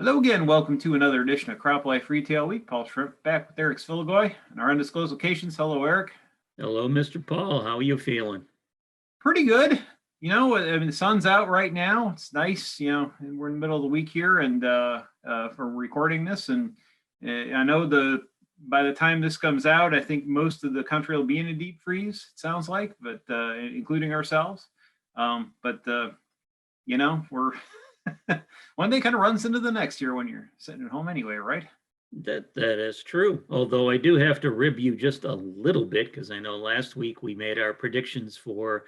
Hello again. Welcome to another edition of CropLife Retail Week. Paul Schrimpf back with Eric Sfiligoj and our undisclosed locations. Hello, Eric. Hello, Mr. Paul. How are you feeling? Pretty good. I mean, the sun's out right now. It's nice. And we're in the middle of the week here, and for recording this, and I know by the time this comes out, I think most of the country will be in a deep freeze. It sounds like, but including ourselves. We're one day kind of runs into the next year when you're sitting at home anyway, right? That is true. Although I do have to rib you just a little bit, because I know last week we made our predictions for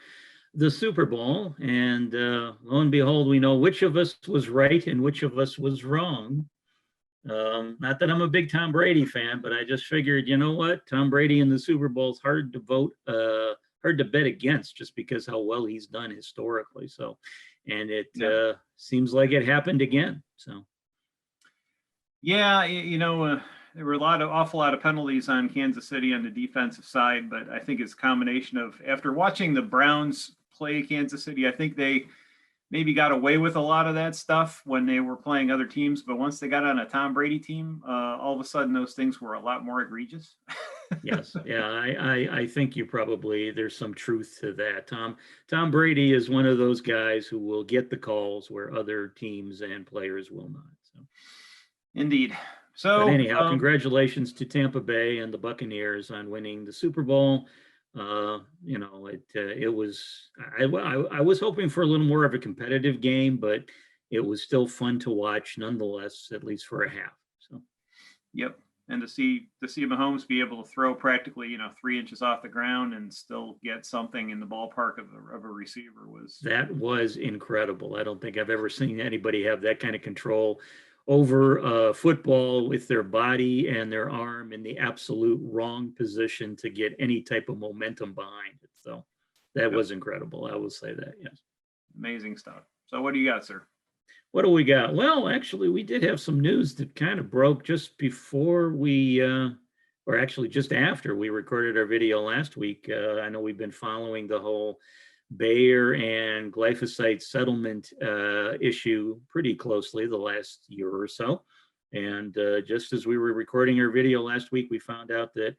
the Super Bowl, and lo and behold, we know which of us was right and which of us was wrong. Not that I'm a big Tom Brady fan, but I just figured, you know what? Tom Brady in the Super Bowl is hard to bet against, just because how well he's done historically. So, and it seems like it happened again. So. Yeah, there were awful lot of penalties on Kansas City on the defensive side, but I think it's a combination of, after watching the Browns play Kansas City, I think they maybe got away with a lot of that stuff when they were playing other teams, but once they got on a Tom Brady team, all of a sudden those things were a lot more egregious. Yes, yeah, I think there's some truth to that. Tom Brady is one of those guys who will get the calls where other teams and players will not. So. Indeed. So but anyhow, congratulations to Tampa Bay and the Buccaneers on winning the Super Bowl. It was, I was hoping for a little more of a competitive game, but it was still fun to watch nonetheless, at least for a half. So. Yep. And to see Mahomes be able to throw practically 3 inches off the ground and still get something in the ballpark of a receiver was incredible. I don't think I've ever seen anybody have that kind of control over football with their body and their arm in the absolute wrong position to get any type of momentum behind it. So that was incredible. I will say that, yes. Amazing stuff. So what do you got, sir? What do we got? Well, actually, we did have some news that kind of broke just before or actually just after we recorded our video last week. I know we've been following the whole Bayer and Glyphosate Settlement issue pretty closely the last year or so. And just as we were recording our video last week, we found out that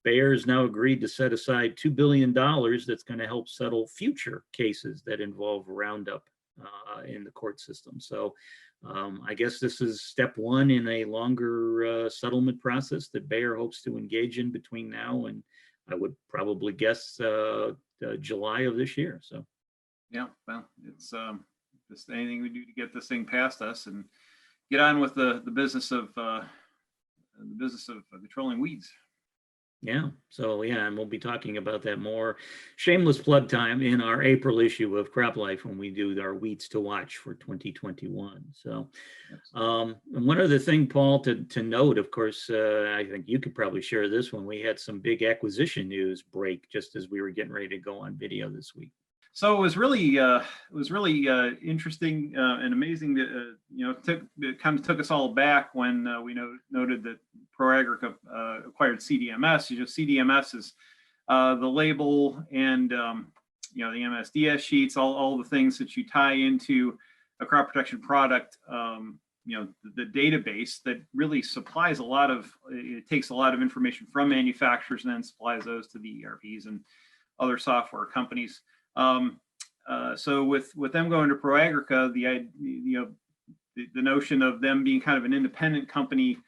Bayer has now agreed to set aside $2 billion that's going to help settle future cases that involve Roundup in the court system. So I guess this is step one in a longer settlement process that Bayer hopes to engage in between now and, I would probably guess, July of this year. So yeah, well, it's just anything we do to get this thing past us and get on with the business of controlling weeds. Yeah, so yeah, and we'll be talking about that more. Shameless plug time in our April issue of CropLife when we do our weeds to watch for 2021. So and one other thing, Paul, to note, of course, I think you could probably share this one. We had some big acquisition news break just as we were getting ready to go on video this week. So it was really interesting and amazing that it kind of took us all back when we noted that Proagrica acquired CDMS. CDMS is the label and the MSDS sheets, all the things that you tie into a crop protection product. The database that really supplies it takes a lot of information from manufacturers and then supplies those to the ERPs and other software companies. So with them going to Proagrica, the notion of them being kind of an independent company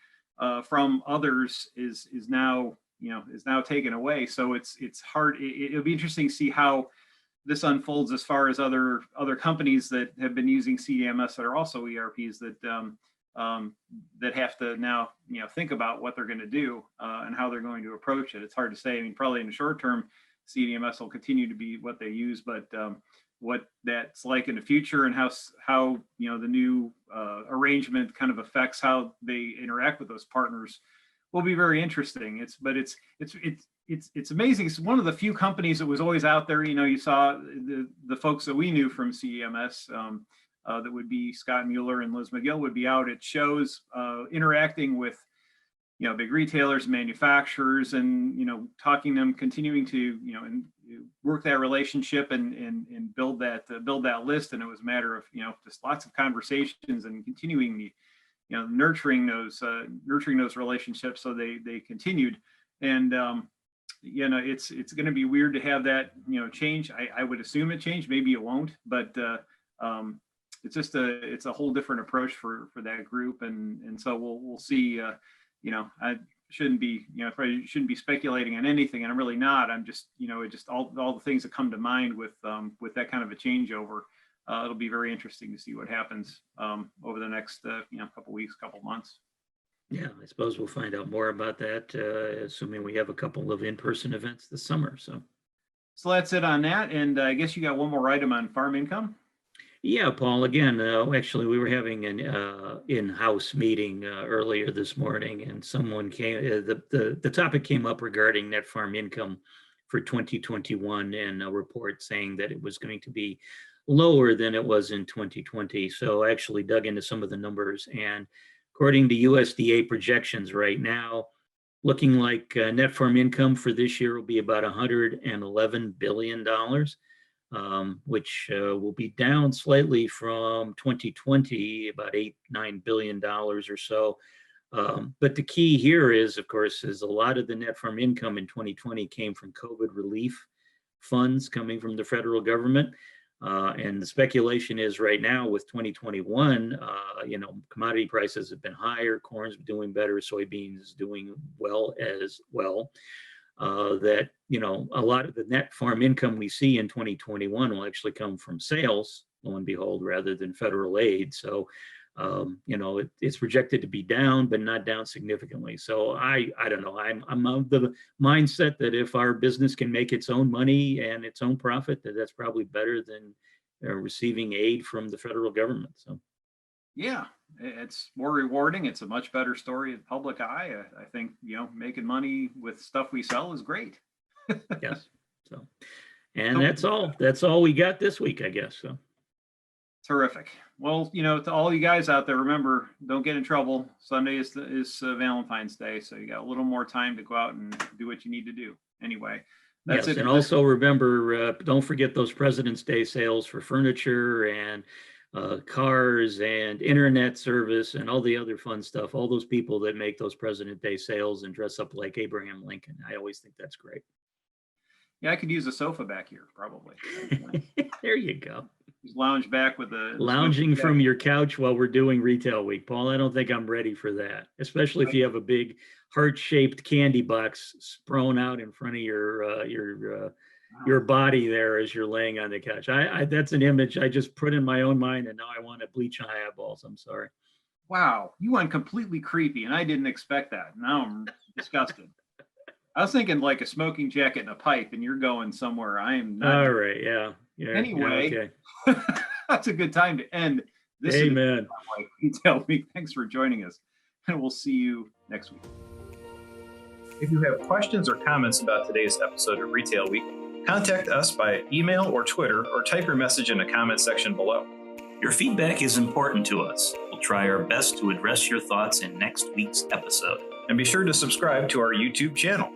from others is now taken away. So it's hard. It'll be interesting to see how this unfolds as far as other companies that have been using CDMS that are also ERPs that have to now think about what they're going to do and how they're going to approach it. It's hard to say. I mean, probably in the short term, CDMS will continue to be what they use, but what that's like in the future and how the new arrangement kind of affects how they interact with those partners will be very interesting. It's amazing. It's one of the few companies that was always out there. You saw the folks that we knew from CDMS that would be Scott Mueller and Liz McGill would be out at shows interacting with big retailers, manufacturers, and talking to them, continuing to and work that relationship and build that list. And it was a matter of just lots of conversations and continuing nurturing those relationships, so they continued. And it's going to be weird to have that change. I would assume it changed. Maybe it won't, but it's just it's a whole different approach for that group, and so we'll see. I shouldn't be probably shouldn't be speculating on anything, and I'm really not. I'm just just all the things that come to mind with that kind of a changeover. It'll be very interesting to see what happens over the next couple weeks, couple months. Yeah, I suppose we'll find out more about that, assuming we have a couple of in-person events this summer. So that's it on that. And I guess you got one more item on farm income. Yeah, Paul, again, actually, we were having an in-house meeting earlier this morning, and someone came, the topic came up regarding net farm income for 2021, and a report saying that it was going to be lower than it was in 2020. So I actually dug into some of the numbers, and according to USDA projections right now, looking like net farm income for this year will be about $111 billion. Which will be down slightly from 2020, about $8-9 billion or so. But the key here is, of course, is a lot of the net farm income in 2020 came from COVID relief funds coming from the federal government. And the speculation is right now with 2021, commodity prices have been higher, corn's doing better, soybeans doing well as well. That a lot of the net farm income we see in 2021 will actually come from sales, lo and behold, rather than federal aid. So, it's projected to be down, but not down significantly. So I don't know. I'm of the mindset that if our business can make its own money and its own profit, that's probably better than receiving aid from the federal government. So. Yeah, it's more rewarding. It's a much better story of public eye. I think, making money with stuff we sell is great. Yes. So, and that's all we got this week, I guess. So. Terrific. Well, to all you guys out there, remember, don't get in trouble. Sunday is Valentine's Day. So you got a little more time to go out and do what you need to do. Anyway. That's yes, it. And also remember, don't forget those President's Day sales for furniture and cars and internet service and all the other fun stuff. All those people that make those President's Day sales and dress up like Abraham Lincoln. I always think that's great. Yeah, I could use a sofa back here, probably. There you go. Just lounge back with lounging from your couch while we're doing Retail Week. Paul, I don't think I'm ready for that, especially if you have a big heart-shaped candy box thrown out in front of your body there as you're laying on the couch. That's an image I just put in my own mind, and now I want to bleach my eyeballs. I'm sorry. Wow, you went completely creepy, and I didn't expect that. Now I'm disgusted. I was thinking like a smoking jacket and a pipe, and you're going somewhere I am not. All right, yeah. Anyway, yeah, okay. That's a good time to end this. Amen. Retail Week. Thanks for joining us, and we'll see you next week. If you have questions or comments about today's episode of Retail Week, contact us by email or Twitter, or type your message in the comment section below. Your feedback is important to us. We'll try our best to address your thoughts in next week's episode. And be sure to subscribe to our YouTube channel.